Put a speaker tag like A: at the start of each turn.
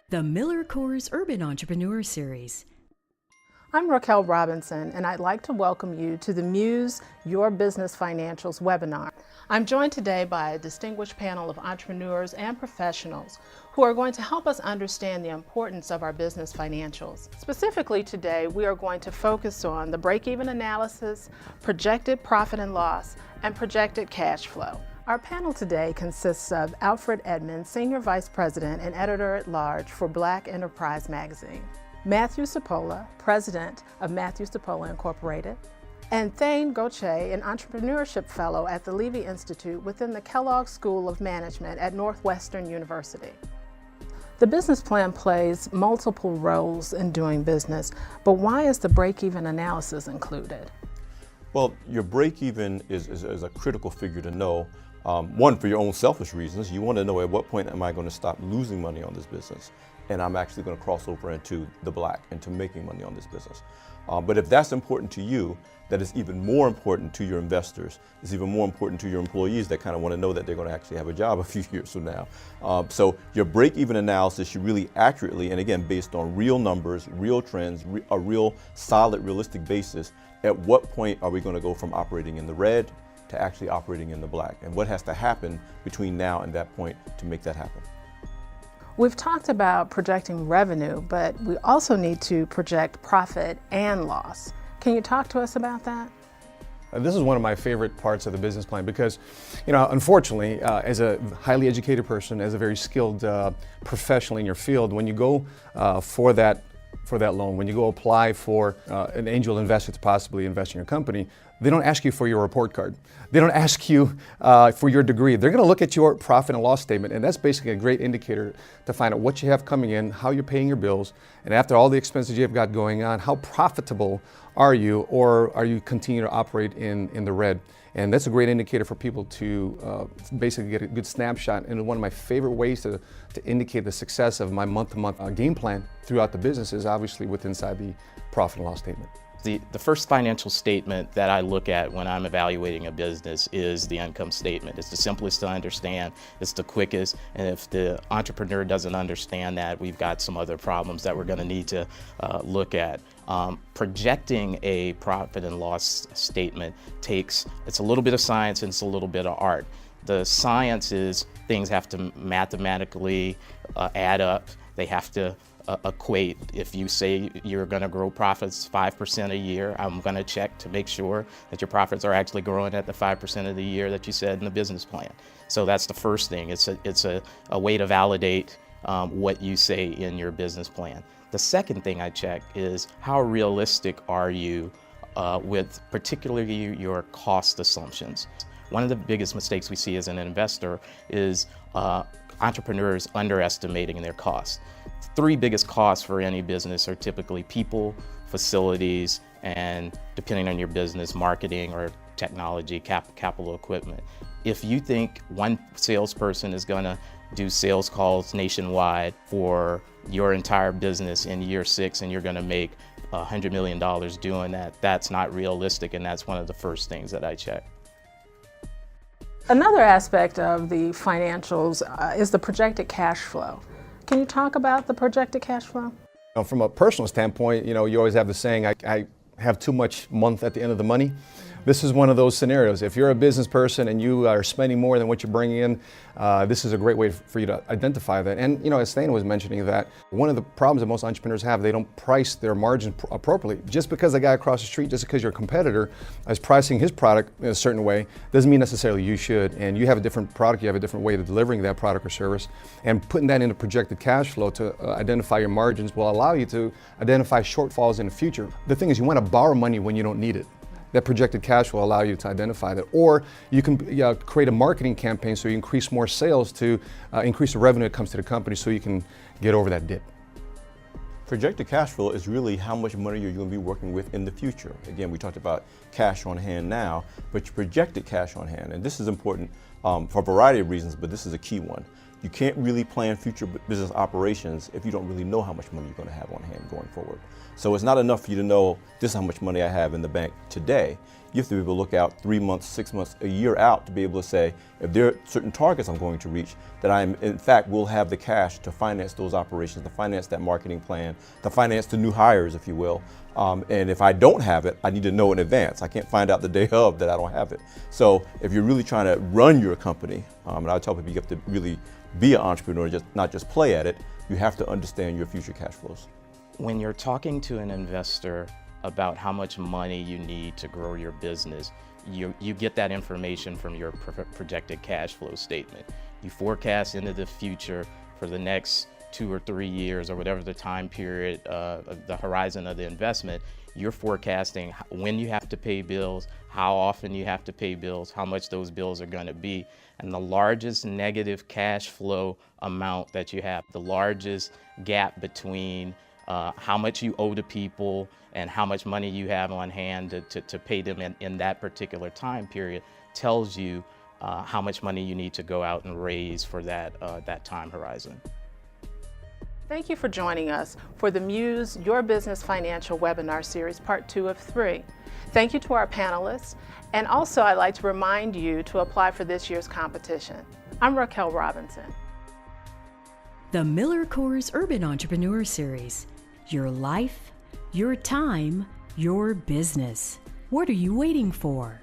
A: The Miller Coors Urban Entrepreneur Series.
B: I'm Raquel Robinson, and I'd like to welcome you to the Muse Your Business Financials webinar. I'm joined today by a distinguished panel of entrepreneurs and professionals who are going to help us understand the importance of our business financials. Specifically today, we are going to focus on the break-even analysis, projected profit and loss, and projected cash flow. Our panel today consists of Alfred Edmonds, Senior Vice President and Editor-at-Large for Black Enterprise Magazine, Matthew Cipolla, President of Matthew Cipolla Incorporated, and Thane Gauthier, an Entrepreneurship Fellow at the Levy Institute within the Kellogg School of Management at Northwestern University. The business plan plays multiple roles in doing business, but why is the break-even analysis included?
C: Well, your break-even is a critical figure to know. One, for your own selfish reasons. You want to know at what point am I going to stop losing money on this business and I'm actually going to cross over into the black, into making money on this business. But if that's important to you, that is even more important to your investors. It's even more important to your employees that kind of want to know that they're going to actually have a job a few years from now. So your break-even analysis should really accurately, and again, based on real numbers, real trends, a real solid, realistic basis, at what point are we going to go from operating in the red to actually operating in the black, and what has to happen between now and that point to make that happen.
B: We've talked about projecting revenue, but we also need to project profit and loss. Can you talk to us about that?
D: This is one of my favorite parts of the business plan because, unfortunately, as a highly educated person, as a very skilled professional in your field, when you go for that loan, when you go apply for an angel investor to possibly invest in your company, they don't ask you for your report card. They don't ask you for your degree. They're going to look at your profit and loss statement, and that's basically a great indicator to find out what you have coming in, how you're paying your bills, and after all the expenses you've got going on, how profitable are you, or are you continuing to operate in the red? And that's a great indicator for people to basically get a good snapshot. And one of my favorite ways to indicate the success of my month-to-month game plan throughout the business is obviously inside the profit and loss statement.
E: The first financial statement that I look at when I'm evaluating a business is the income statement. It's the simplest to understand, it's the quickest, and if the entrepreneur doesn't understand that, we've got some other problems that we're going to need to look at. Projecting a profit and loss statement it's a little bit of science and it's a little bit of art. The science is things have to mathematically add up. They have to equate. If you say you're going to grow profits 5% a year, I'm going to check to make sure that your profits are actually growing at the 5% of the year that you said in the business plan. So that's the first thing. It's a way to validate what you say in your business plan. The second thing I check is how realistic are you with particularly your cost assumptions. One of the biggest mistakes we see as an investor is entrepreneurs underestimating their costs. The three biggest costs for any business are typically people, facilities, and depending on your business, marketing or technology, capital equipment. If you think one salesperson is going to do sales calls nationwide for your entire business in year 6 and you're going to make $100 million doing that, that's not realistic, and that's one of the first things that I check.
B: Another aspect of the financials is the projected cash flow. Can you talk about the projected cash flow?
D: From a personal standpoint, you always have the saying, I have too much month at the end of the money. This is one of those scenarios. If you're a business person and you are spending more than what you're bringing in, this is a great way for you to identify that. And as Thane was mentioning, that one of the problems that most entrepreneurs have, they don't price their margin appropriately. Just because the guy across the street, just because your competitor is pricing his product in a certain way, doesn't mean necessarily you should. And you have a different product, you have a different way of delivering that product or service. And putting that into projected cash flow to identify your margins will allow you to identify shortfalls in the future. The thing is, you want to borrow money when you don't need it. That projected cash will allow you to identify that. Or you can create a marketing campaign so you increase more sales to increase the revenue that comes to the company so you can get over that dip.
C: Projected cash flow is really how much money you're going to be working with in the future. Again, we talked about cash on hand now, but your projected cash on hand, and this is important for a variety of reasons, but this is a key one. You can't really plan future business operations if you don't really know how much money you're going to have on hand going forward. So it's not enough for you to know this is how much money I have in the bank today. You have to be able to look out 3 months, 6 months, a year out to be able to say, if there are certain targets I'm going to reach, that I in fact will have the cash to finance those operations, to finance that marketing plan, to finance the new hires, if you will. And if I don't have it, I need to know in advance. I can't find out the day of that I don't have it. So if you're really trying to run your company, and I tell people you have to really be an entrepreneur, not just play at it, you have to understand your future cash flows.
E: When you're talking to an investor about how much money you need to grow your business, you get that information from your projected cash flow statement. You forecast into the future for the next 2 or 3 years or whatever the time period, the horizon of the investment. You're forecasting when you have to pay bills, how often you have to pay bills, how much those bills are going to be, and the largest negative cash flow amount that you have, the largest gap between how much you owe to people and how much money you have on hand to pay them in that particular time period tells you how much money you need to go out and raise for that time horizon.
B: Thank you for joining us for the Muse Your Business Financial webinar series, part 2 of 3. Thank you to our panelists, and also I'd like to remind you to apply for this year's competition. I'm Raquel Robinson.
A: The Miller Coors Urban Entrepreneur Series. Your life, your time, your business. What are you waiting for?